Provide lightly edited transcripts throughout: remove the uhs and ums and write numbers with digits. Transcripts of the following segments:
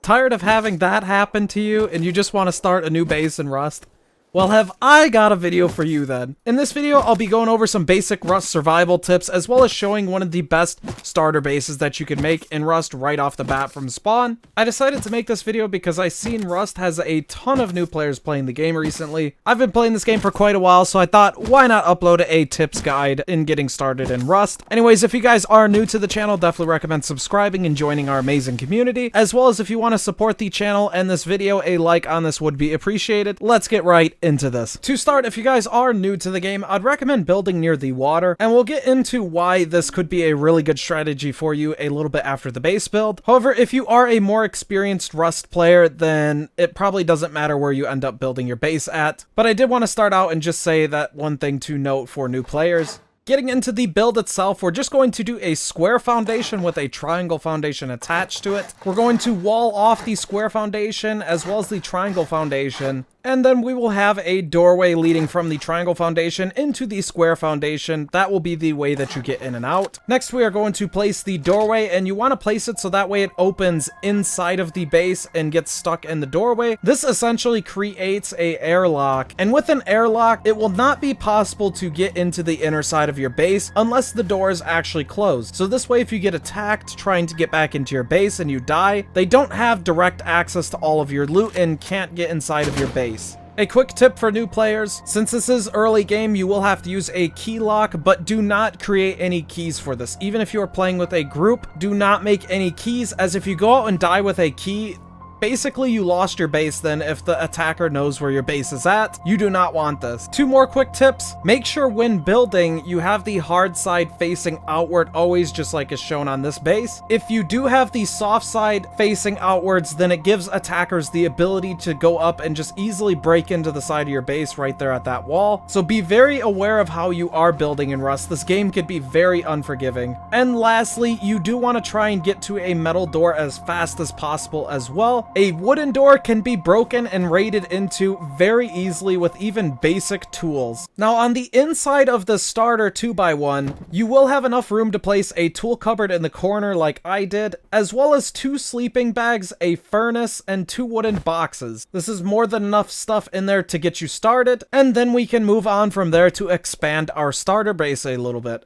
Tired of having that happen to you and you just want to start a new base in Rust? Well, have I got a video for you then. In this video, I'll be going over some basic Rust survival tips, as well as showing one of the best starter bases that you can make in Rust right off the bat from spawn. I decided to make this video because I seen Rust has a ton of new players playing the game recently. I've been playing this game for quite a while, so I thought, why not upload a tips guide in getting started in Rust? Anyways, if you guys are new to the channel, definitely recommend subscribing and joining our amazing community, as well as if you want to support the channel and this video, a like on this would be appreciated. Let's get right into this. To start, if you guys are new to the game, I'd recommend building near the water, and we'll get into why this could be a really good strategy for you a little bit after the base build. However, if you are a more experienced Rust player, then it probably doesn't matter where you end up building your base at. But I did want to start out and just say that one thing to note for new players. Getting into the build itself, we're just going to do a square foundation with a triangle foundation attached to it. We're going to wall off the square foundation as well as the triangle foundation. And then we will have a doorway leading from the triangle foundation into the square foundation. That will be the way that you get in and out. Next, we are going to place the doorway, and you want to place it so that way it opens inside of the base and gets stuck in the doorway. This essentially creates a airlock, and with an airlock, it will not be possible to get into the inner side of your base unless the door is actually closed. So this way, if you get attacked trying to get back into your base and you die, they don't have direct access to all of your loot and can't get inside of your base. A quick tip for new players, since this is early game, you will have to use a key lock, but do not create any keys for this. Even if you are playing with a group, do not make any keys, as if you go out and die with a key, basically you lost your base then if the attacker knows where your base is at. You do not want this. Two more quick tips. Make sure when building, you have the hard side facing outward always, just like is shown on this base. If you do have the soft side facing outwards, then it gives attackers the ability to go up and just easily break into the side of your base right there at that wall. So be very aware of how you are building in Rust. This game could be very unforgiving. And lastly, you do want to try and get to a metal door as fast as possible as well. A wooden door can be broken and raided into very easily with even basic tools. Now, on the inside of the starter 2x1, you will have enough room to place a tool cupboard in the corner like I did, as well as 2 sleeping bags, a furnace, and 2 wooden boxes. This is more than enough stuff in there to get you started, and then we can move on from there to expand our starter base a little bit.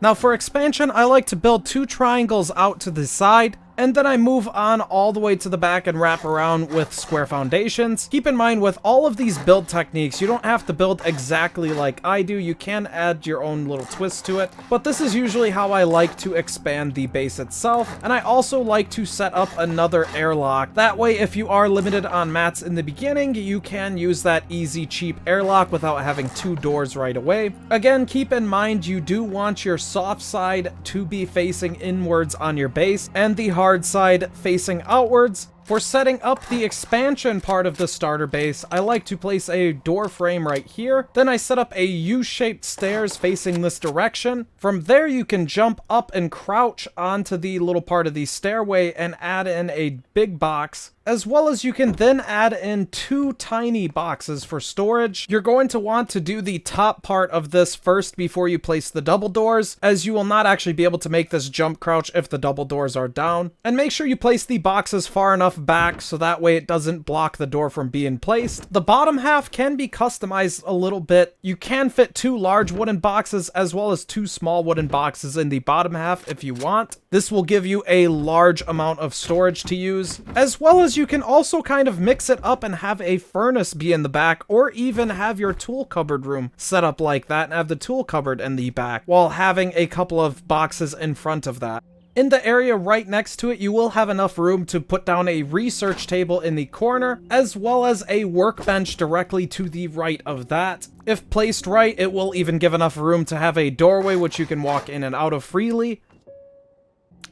Now for expansion, I like to build 2 triangles out to the side, and then I move on all the way to the back and wrap around with square foundations. Keep in mind, with all of these build techniques, you don't have to build exactly like I do. You can add your own little twist to it, but this is usually how I like to expand the base itself. And I also like to set up another airlock. That way, if you are limited on mats in the beginning, you can use that easy, cheap airlock without having 2 doors right away. Again, keep in mind, you do want your soft side to be facing inwards on your base, and the hard side facing outwards. For setting up the expansion part of the starter base, I like to place a door frame right here. Then I set up a U-shaped stairs facing this direction. From there, you can jump up and crouch onto the little part of the stairway and add in a big box, as well as you can then add in 2 tiny boxes for storage. You're going to want to do the top part of this first before you place the double doors, as you will not actually be able to make this jump crouch if the double doors are down. And make sure you place the boxes far enough back so that way it doesn't block the door from being placed. The bottom half can be customized a little bit. You can fit 2 large wooden boxes as well as 2 small wooden boxes in the bottom half if you want. This will give you a large amount of storage to use, as well as you can also kind of mix it up and have a furnace be in the back, or even have your tool cupboard room set up like that and have the tool cupboard in the back while having a couple of boxes in front of that. In the area right next to it, you will have enough room to put down a research table in the corner, as well as a workbench directly to the right of that. If placed right, it will even give enough room to have a doorway which you can walk in and out of freely.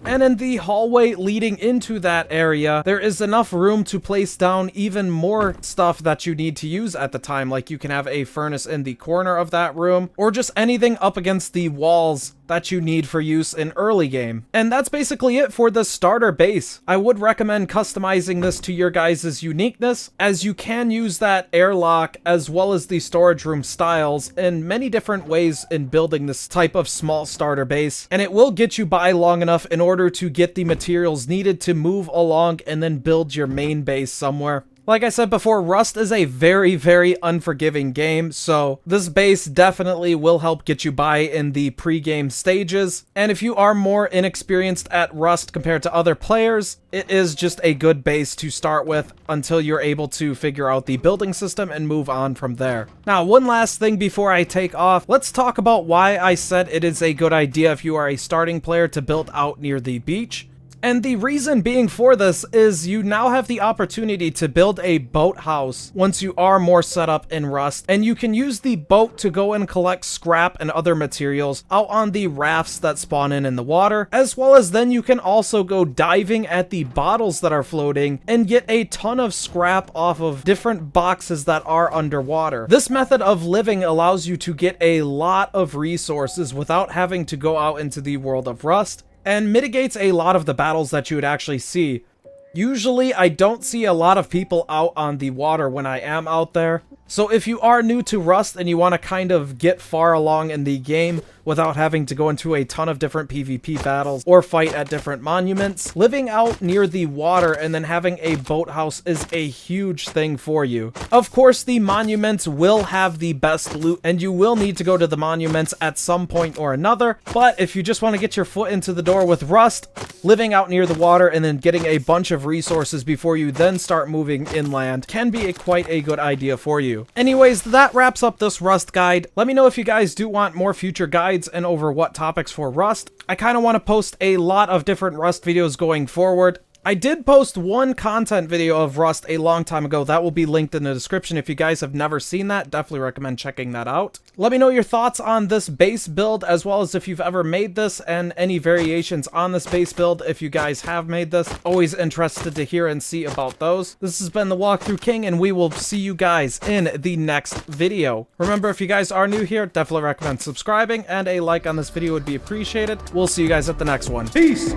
And in the hallway leading into that area, there is enough room to place down even more stuff that you need to use at the time. Like you can have a furnace in the corner of that room, or just anything up against the walls that you need for use in early game. And that's basically it for the starter base. I would recommend customizing this to your guys' uniqueness, as you can use that airlock as well as the storage room styles in many different ways in building this type of small starter base, and it will get you by long enough in order to get the materials needed to move along and then build your main base somewhere. Like I said before, Rust is a very, very unforgiving game, so this base definitely will help get you by in the pre-game stages. And if you are more inexperienced at Rust compared to other players, it is just a good base to start with until you're able to figure out the building system and move on from there. Now, one last thing before I take off, let's talk about why I said it is a good idea if you are a starting player to build out near the beach. And the reason being for this is you now have the opportunity to build a boathouse once you are more set up in Rust, and you can use the boat to go and collect scrap and other materials out on the rafts that spawn in the water, as well as then you can also go diving at the bottles that are floating and get a ton of scrap off of different boxes that are underwater. This method of living allows you to get a lot of resources without having to go out into the world of Rust, and mitigates a lot of the battles that you would actually see. Usually, I don't see a lot of people out on the water when I am out there. So if you are new to Rust and you want to kind of get far along in the game without having to go into a ton of different PvP battles or fight at different monuments, living out near the water and then having a boathouse is a huge thing for you. Of course, the monuments will have the best loot and you will need to go to the monuments at some point or another, but if you just want to get your foot into the door with Rust, living out near the water and then getting a bunch of resources before you then start moving inland can be quite a good idea for you. Anyways, that wraps up this Rust guide. Let me know if you guys do want more future guides and over what topics for Rust. I kind of want to post a lot of different Rust videos going forward. I did post one content video of Rust a long time ago. That will be linked in the description. If you guys have never seen that, definitely recommend checking that out. Let me know your thoughts on this base build, as well as if you've ever made this and any variations on this base build if you guys have made this. Always interested to hear and see about those. This has been the Walkthrough King, and we will see you guys in the next video. Remember, if you guys are new here, definitely recommend subscribing, and a like on this video would be appreciated. We'll see you guys at the next one. Peace!